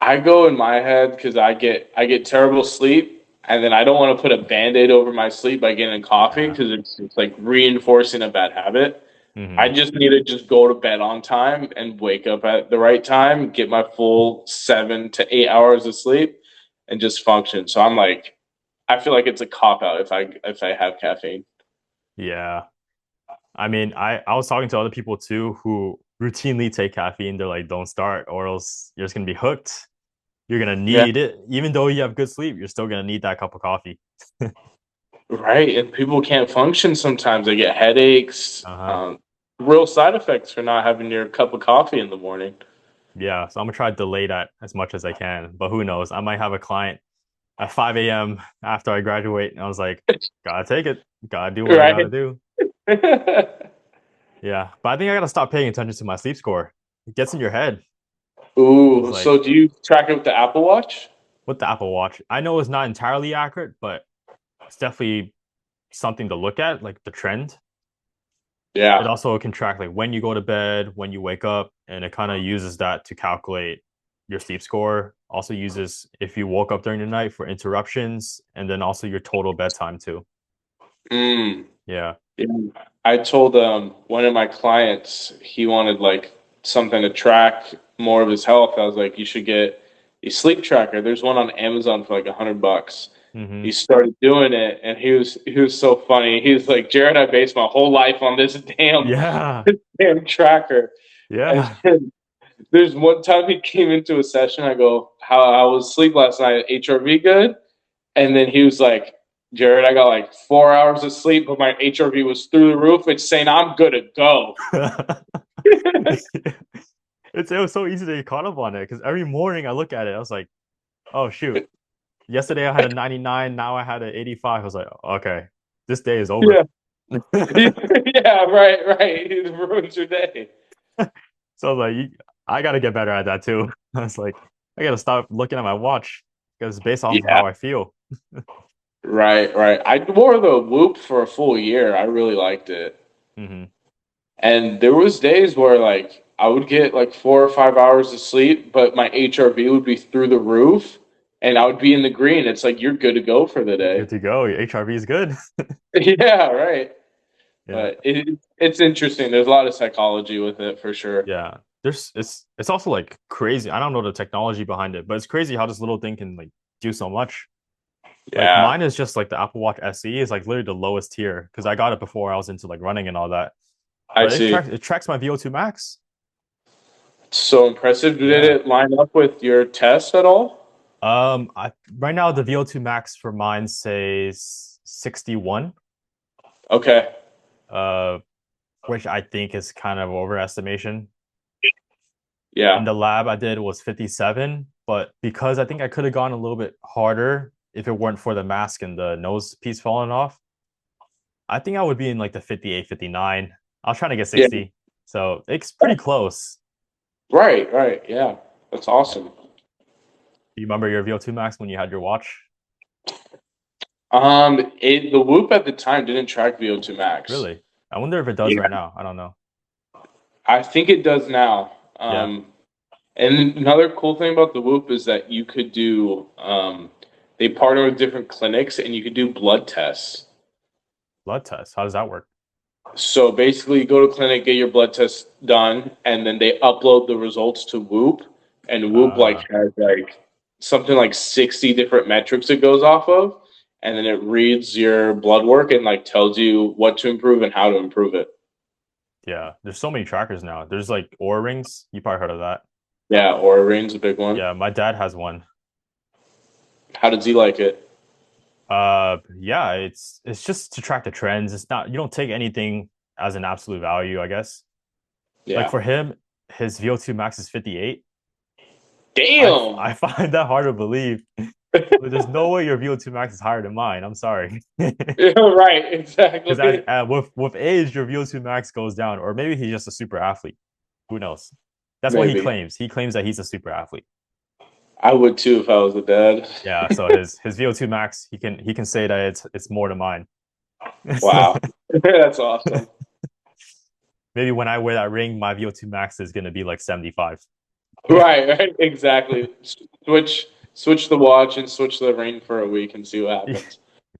I go in my head because I get terrible sleep and then I don't want to put a band-aid over my sleep by getting coffee yeah. because it's like reinforcing a bad habit. I Hmm. just need to just go to bed on time and wake up at the right time, get my full 7 to 8 hours of sleep, and just function. So I'm like, I feel like it's a cop out if I have caffeine. Yeah. I mean, I was talking to other people too who routinely take caffeine. They're like, don't start, or else you're just gonna be hooked. You're gonna Yeah, need it, even though you have good sleep. You're still gonna need that cup of coffee. right. And people can't function sometimes. They get headaches, Uh-huh. real side effects for not having your cup of coffee in the morning. Yeah. So I'm gonna try to delay that as much as I can. But who knows? I might have a client at 5 a.m. after I graduate, and I was like, gotta take it. Gotta do what I Right. gotta do. Yeah. But I think I gotta stop paying attention to my sleep score. It gets in your head. It's Ooh, so like do you track it with the Apple Watch? with the Apple Watch. I know it's not entirely accurate, but it's definitely something to look at, like the trend. It Yeah. also can track like when you go to bed, when you wake up, and it kind of uses that to calculate your sleep score. Also uses if you woke up during the night for interruptions, and then also your total bedtime too. Mm. Yeah. Yeah. I told one of my clients he wanted like something to track more of his health. I was like, you should get a sleep tracker. There's one on Amazon for like $100. He Hmm. started doing it, and he was so funny. He was like, Jared, I based my whole life on this damn Yeah. this damn tracker. And Yeah. then there's one time he came into a session. I go, how was sleep last night? HRV good? And then he was like, Jared, I got like 4 hours of sleep, but my HRV was through the roof. It's saying I'm good to go. It was so easy to get caught up on it because every morning I look at it, I was like, oh shoot. Yesterday I had a 99, now I had an 85. I was like, okay, this day is over. Yeah. Yeah, right, right. It ruins your day. So I was like, I got to get better at that too. I was like, I got to stop looking at my watch because it's based off of Yeah, how I feel. right, right. I wore the Whoop for a full year. I really liked it. Hmm. And there was days where like I would get like 4 or 5 hours of sleep, but my HRV would be through the roof and I would be in the green. It's like you're good to go for the You're good day. to go. Your HRV is good. Yeah, right. Yeah. But it's interesting. There's a lot of psychology with it for sure. Yeah. It's also like crazy. I don't know the technology behind it, but it's crazy how this little thing can like do so much. Like Yeah, mine is just like the Apple Watch SE is like literally the lowest tier because I got it before I was into like running and all that. I But see. it tracks my VO2 max. So impressive. Did Yeah. it line up with your test at all? I right now the VO2 max for mine says 61. Okay. Uh, which I think is kind of overestimation. In Yeah. the lab I did was 57, but because I think I could have gone a little bit harder if it weren't for the mask and the nose piece falling off, I think I would be in like the 58, 59. I was trying to get Yeah. 60. So it's pretty close. Right, right. Yeah. That's awesome. Do you remember your VO2 max when you had your watch? The Whoop at the time didn't track VO2 max. Really? I wonder if it does Yeah. right now. I don't know. I think it does now. Yeah. And another cool thing about the Whoop is that you could do they partner with different clinics and you could do blood tests. Blood test. How does that work? So basically, you go to clinic, get your blood test done, and then they upload the results to Whoop, and Whoop like Uh, has like something like 60 different metrics it goes off of, and then it reads your blood work and like tells you what to improve and how to improve it. yeah. There's so many trackers now. There's like Aura rings. You probably heard of that. Yeah, Aura Ring's a big one. Yeah, my dad has one. How does he like it? Yeah, it's just to track the trends. It's not you don't take anything as an absolute value, I guess. Like Yeah. for him, his VO2 max is 58. Damn. I find that hard to believe. There's no way your VO2 max is higher than mine. I'm sorry. Yeah, right, Because exactly. with age, your VO2 max goes down, or maybe he's just a super athlete. Who knows? That's what he Maybe. claims. He claims that he's a super athlete. I would too if I was a dad. Yeah, so his VO2 max, he can say that it's more than mine. Wow. That's awesome. Maybe when I wear that ring, my VO2 max is gonna be like 75. Right, right, exactly. Switch the watch and switch the ring for a week and see what happens.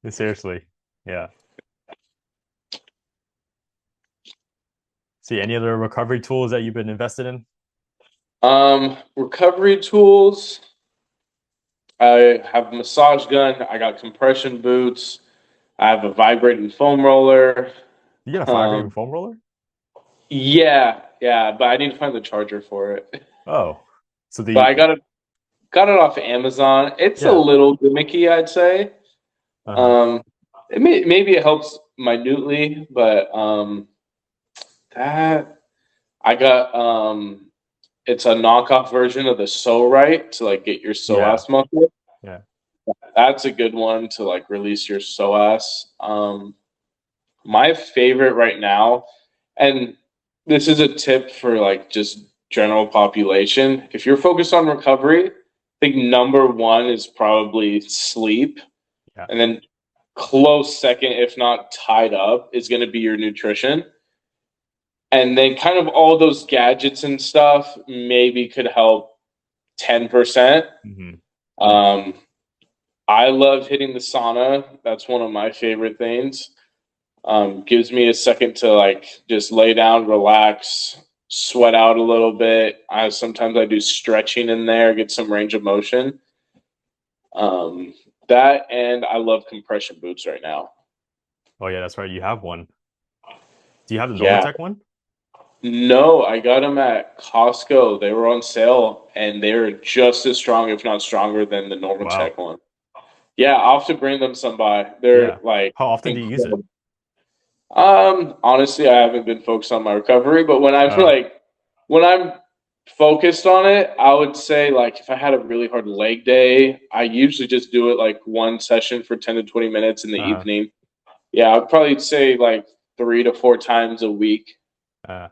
Seriously. Yeah. See, any other recovery tools that you've been invested in? Recovery tools. I have a massage gun. I got compression boots. I have a vibrating foam roller. You get a vibrating Um, foam roller? yeah, yeah, but I need to find the charger for it. Oh, so But the I got it off Amazon. It's a yeah. little gimmicky, I'd say. Uh-huh. Um, maybe it helps minutely, but that I got it's a knockoff version of the So Right to like get your Yeah. psoas muscle. Yeah. That's a good one to like release your psoas. My favorite right now, and this is a tip for like just general population. If you're focused on recovery, I think number one is probably sleep, Yeah. and then close second, if not tied up, is going to be your nutrition. And then kind of all those gadgets and stuff maybe could help 10%. Hmm. Um, I love hitting the sauna. That's one of my favorite things. Gives me a second to like just lay down, relax, sweat out a little bit. Sometimes I do stretching in there, get some range of motion. Um, that and I love compression boots right now. Oh yeah, that's right. You have one. Do you have the Yeah. Normatec one? No, I got them at Costco. They were on sale and they're just as strong, if not stronger, than the Wow. Normatec one. Yeah, I'll have to bring them some by. They're Yeah. like How often do you use it? incredible. Honestly, I haven't been focused on my recovery, but Uh, when I'm focused on it, I would say like if I had a really hard leg day, I usually just do it like one session for 10 to 20 minutes in the uh-huh. evening. Yeah, I'd probably say like 3 to 4 times a week. Uh,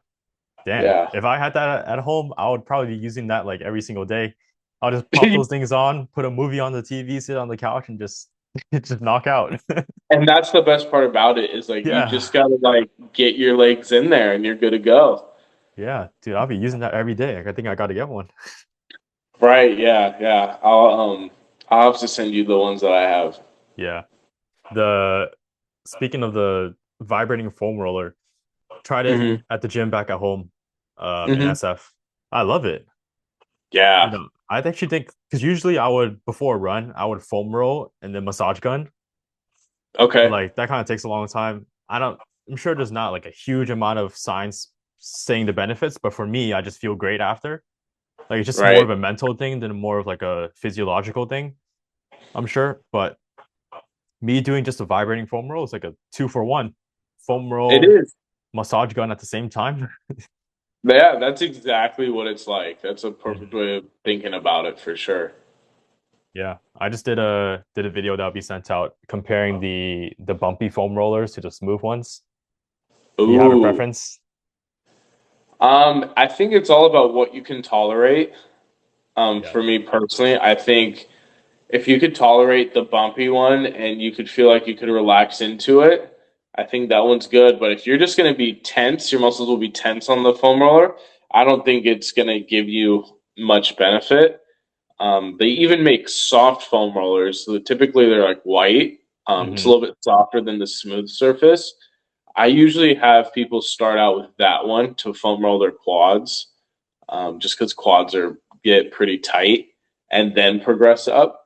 damn. Yeah. If I had that at home, I would probably be using that like every single day. I'll just pop those things on, put a movie on the TV, sit on the couch, and just just knock out. And that's the best part about it is like you Yeah. just gotta like get your legs in there and you're good to go. Yeah, dude, I'll be using that every day. I think I got to get one. Right, yeah, yeah. I'll have to send you the ones that I have. Yeah. The Speaking of the vibrating foam roller, tried it Hmm. at the gym back at home, in Hmm. SF. I love it. You Yeah. know, I actually think because usually I would before a run I would foam roll and then massage gun, but Okay. like that kind of takes a long time. I don't. I'm sure there's not like a huge amount of science saying the benefits, but for me, I just feel great after. Like it's just more Right. of a mental thing than more of like a physiological thing. I'm sure, but me doing just a vibrating foam roll is like a 2 for 1. Foam It roll, is. massage gun at the same time. Yeah, that's exactly what it's like. That's a perfect Mhm. way of thinking about it for sure. Yeah, I just did a video that'll be sent out comparing the bumpy foam rollers to the smooth ones. Do you have a Ooh. preference? I think it's all about what you can tolerate. Yeah. For me personally, I think if you could tolerate the bumpy one and you could feel like you could relax into it, I think that one's good. But if you're just going to be tense, your muscles will be tense on the foam roller. I don't think it's going to give you much benefit. They even make soft foam rollers, so typically they're like white. It's a Hmm. little bit softer than the smooth surface. I usually have people start out with that one to foam roll their quads, just because quads are get pretty tight, and then progress up.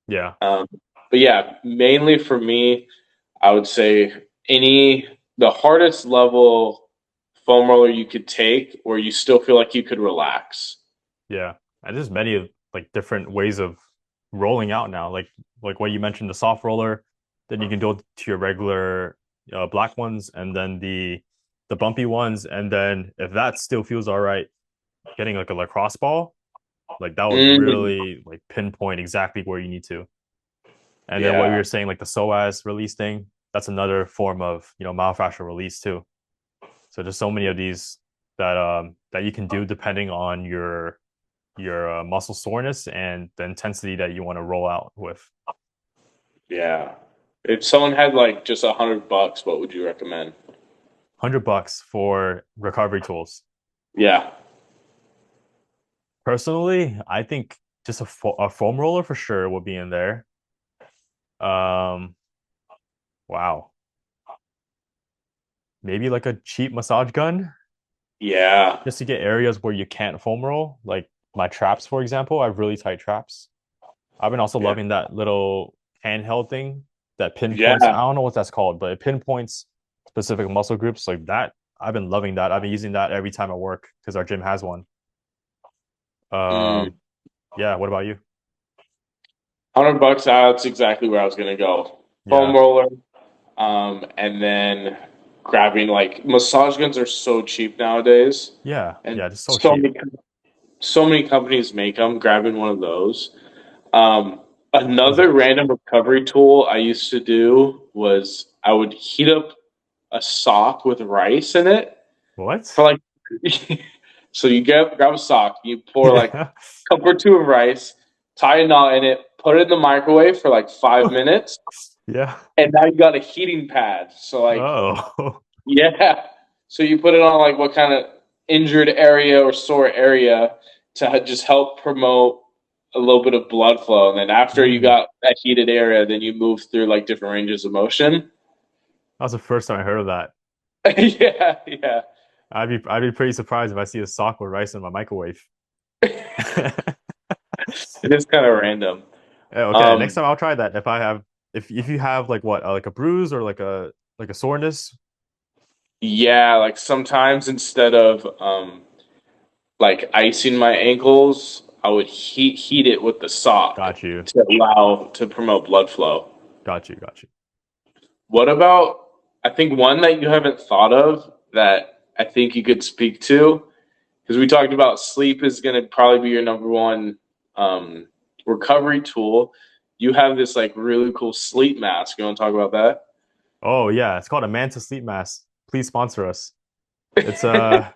Yeah. Um, but yeah, mainly for me, I would say any the hardest level foam roller you could take, where you still feel like you could relax. Yeah. And there's many of like different ways of rolling out now. Like what you mentioned, the soft roller, then you can go to your regular black ones, and then the bumpy ones, and then if that still feels all right, getting like a lacrosse ball, like that would Mm, really like pinpoint exactly where you need to. And then what you yeah. were saying, like the psoas release thing, that's another form of myofascial release too. So there's so many of these that you can do depending on your muscle soreness and the intensity that you want to roll out with. Yeah. If someone had like just $100, what would you recommend? $100 for recovery tools. Yeah. Personally, I think just a foam roller for sure would be in there. Um, wow, maybe like a cheap massage gun Yeah. just to get areas where you can't foam roll, like my traps, for example. I have really tight traps. I've been also Yeah. loving that little handheld thing that pinpoints. I Yeah. don't know what that's called, but it pinpoints specific muscle groups like that. I've been loving that. I've been using that every time I work because our gym has one. Mm. Um, yeah. What about you? $100, that's exactly where I was gonna go. Foam Yeah. roller, and then grabbing like massage guns are so cheap nowadays, Yeah. and Yeah. Just so cheap. so many companies make them. Grabbing one of those. Um, Was it Another random recovery tool I used to do was I would heat up a sock with rice in it for what? like so you grab a sock, you pour like Yeah. a cup or two of rice, tie a knot in it, put it in the microwave for like 5 minutes, Yeah. and now you got a heating pad. So like Oh. yeah, so you put it on like what kind of injured area or sore area to just help promote a little bit of blood flow, and then after you Mm. got that heated area, then you move through like different ranges of motion. That was the first time I heard of that. Yeah, yeah. I'd be pretty surprised if I see a sock with rice in my microwave. It is kind of random. Okay, next Um, time I'll try that. If you have like what like a bruise or like a soreness. yeah, like sometimes instead of like icing my ankles, I would heat it with the sock Got you. to allow to promote blood flow. Got you. Got you. What about, I think one that you haven't thought of that I think you could speak to, because we talked about sleep is going to probably be your number one um, recovery tool. You have this like really cool sleep mask. You want to talk about Oh yeah, it's called a Manta sleep mask. Please sponsor us. It's that?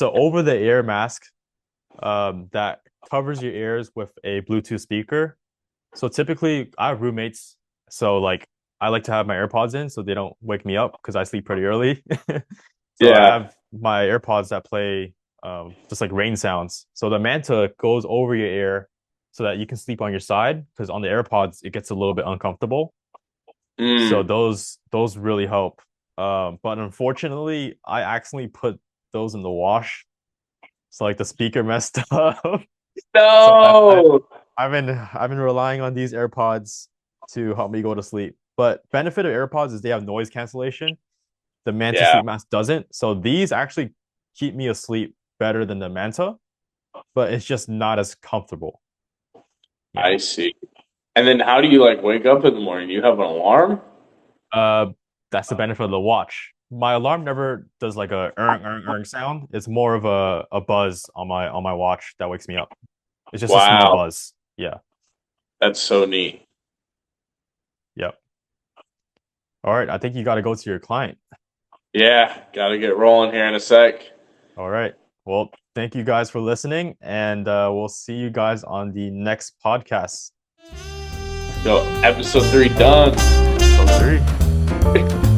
a over the ear mask that covers your ears with a Bluetooth speaker. So typically I have roommates, so like I like to have my AirPods in so they don't wake me up because I sleep pretty early. So I Yeah. have my AirPods that play just like rain sounds. So the Manta goes over your ear so that you can sleep on your side because on the AirPods it gets a little bit uncomfortable. So Mm. those really help. But unfortunately, I accidentally put those in the wash. So like the speaker messed up. So No. I've been relying on these AirPods to help me go to sleep. But benefit of AirPods is they have noise cancellation. The Manta Yeah, sleep mask doesn't. So these actually keep me asleep better than the Manta, but it's just not as comfortable. Yeah. I see. And then how do you like wake up in the morning? You have an alarm? Uh, that's the benefit of the watch. My alarm never does like a sound. It's more of a buzz on my watch that wakes me up. It's just a small Wow, buzz. Yeah. that's so neat. Yep. All right. I think you got to go to your client. Yeah, gotta get rolling here in a sec. All right. Well, thank you guys for listening, and we'll see you guys on the next podcast. Yo, episode 3 done. Episode 3.